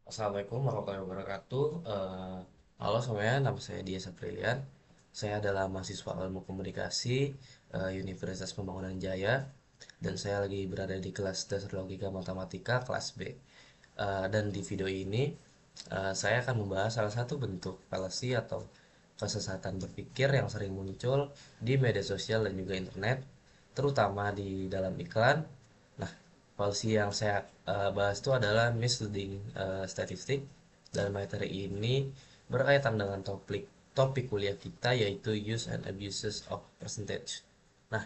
Assalamualaikum warahmatullahi wabarakatuh. Halo semuanya, nama saya Dia Saprilian. Saya adalah mahasiswa ilmu komunikasi Universitas Pembangunan Jaya, dan saya lagi berada di kelas dasar logika matematika kelas B. Dan di video ini saya akan membahas salah satu bentuk fallacy atau kesesatan berpikir yang sering muncul di media sosial dan juga internet, terutama di dalam iklan. Nah, policy yang saya bahas itu adalah misleading statistik, dan materi ini berkaitan dengan topik topik kuliah kita, yaitu use and abuses of percentage. Nah,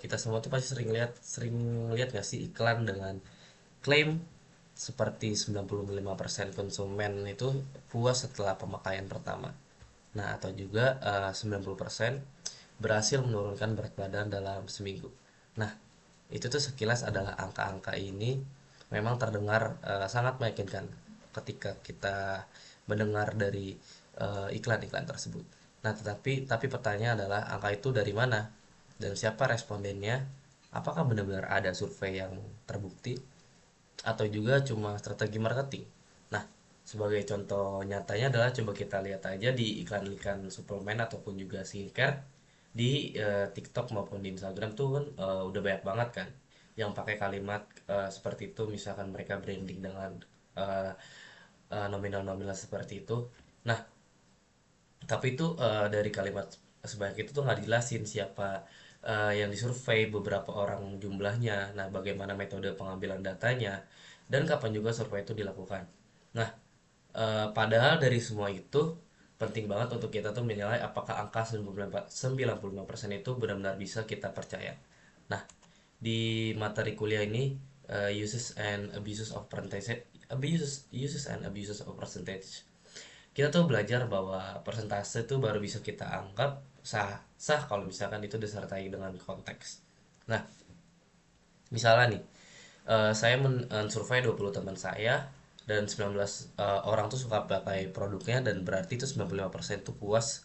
kita semua tuh pasti sering lihat nggak sih iklan dengan klaim seperti 95% konsumen itu puas setelah pemakaian pertama. Nah, atau juga 90% berhasil menurunkan berat badan dalam seminggu. Nah, itu tuh sekilas adalah angka-angka ini memang terdengar sangat meyakinkan ketika kita mendengar dari iklan-iklan tersebut. Nah, tapi pertanyaan adalah angka itu dari mana dan siapa respondennya? Apakah benar-benar ada survei yang terbukti atau juga cuma strategi marketing? Nah, sebagai contoh nyatanya adalah coba kita lihat aja di iklan-iklan suplemen ataupun juga skincare di TikTok maupun di Instagram tuh kan udah banyak banget kan yang pakai kalimat seperti itu, misalkan mereka branding dengan eh, nominal-nominal seperti itu. Nah, tapi itu dari kalimat sebanyak itu tuh nggak dijelasin siapa yang disurvei, beberapa orang jumlahnya, nah bagaimana metode pengambilan datanya, dan kapan juga survei itu dilakukan. Nah, padahal dari semua itu penting banget untuk kita tuh menilai apakah angka 95% itu benar-benar bisa kita percaya. Nah, di materi kuliah ini uses and abuses of percentage, kita tuh belajar bahwa persentase itu baru bisa kita anggap sah sah kalau misalkan itu disertai dengan konteks. Nah, misalnya nih, saya mensurvei 20 teman saya, dan 19 orang tuh suka pakai produknya, dan berarti itu 95% tuh puas.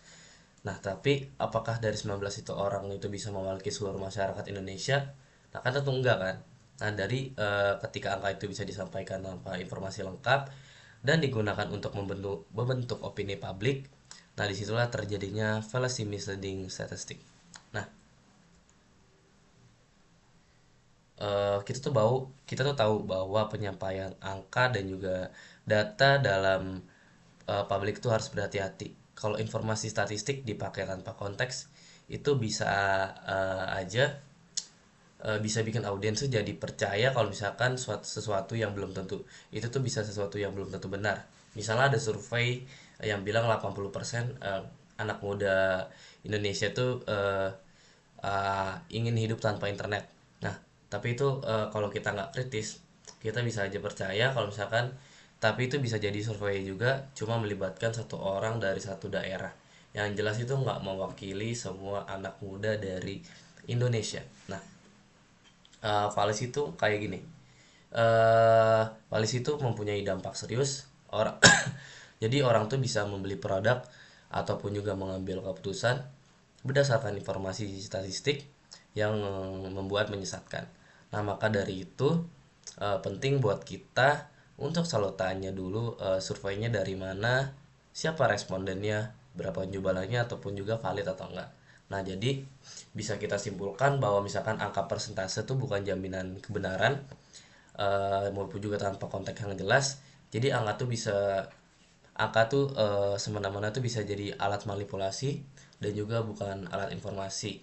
Nah, tapi apakah dari 19 itu orang itu bisa mewakili seluruh masyarakat Indonesia? Nah, kan tentu enggak kan. Nah, dari ketika angka itu bisa disampaikan tanpa informasi lengkap dan digunakan untuk membentuk opini publik, nah disitulah terjadinya fallacy misleading statistic. Nah, kita tuh tahu bahwa penyampaian angka dan juga data dalam publik itu harus berhati-hati. Kalau informasi statistik dipakai tanpa konteks, itu bisa aja bisa bikin audiens tuh jadi percaya kalau misalkan sesuatu yang belum tentu, itu tuh bisa sesuatu yang belum tentu benar. Misalnya ada survei yang bilang 80% anak muda Indonesia tuh ingin hidup tanpa internet. Nah, tapi itu kalau kita nggak kritis, kita bisa aja percaya kalau misalkan, tapi itu bisa jadi survei juga cuma melibatkan satu orang dari satu daerah. Yang jelas itu nggak mewakili semua anak muda dari Indonesia. Nah, fallacy itu kayak gini. Fallacy itu mempunyai dampak serius orang. Jadi orang tuh bisa membeli produk ataupun juga mengambil keputusan berdasarkan informasi statistik yang membuat menyesatkan. Nah, maka dari itu penting buat kita untuk selalu tanya dulu surveinya dari mana, siapa respondennya, berapa jumlahnya, ataupun juga valid atau enggak. Nah, jadi bisa kita simpulkan bahwa misalkan angka persentase itu bukan jaminan kebenaran, maupun juga tanpa konteks yang jelas. Jadi angka tuh semena-mena tuh bisa jadi alat manipulasi dan juga bukan alat informasi.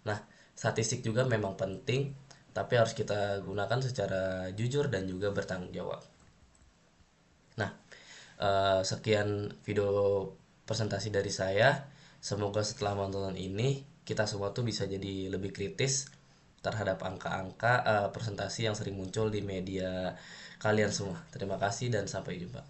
Nah, statistik juga memang penting, tapi harus kita gunakan secara jujur dan juga bertanggung jawab. Nah, sekian video presentasi dari saya. Semoga setelah menonton ini kita semua tuh bisa jadi lebih kritis terhadap angka-angka presentasi yang sering muncul di media kalian semua. Terima kasih dan sampai jumpa.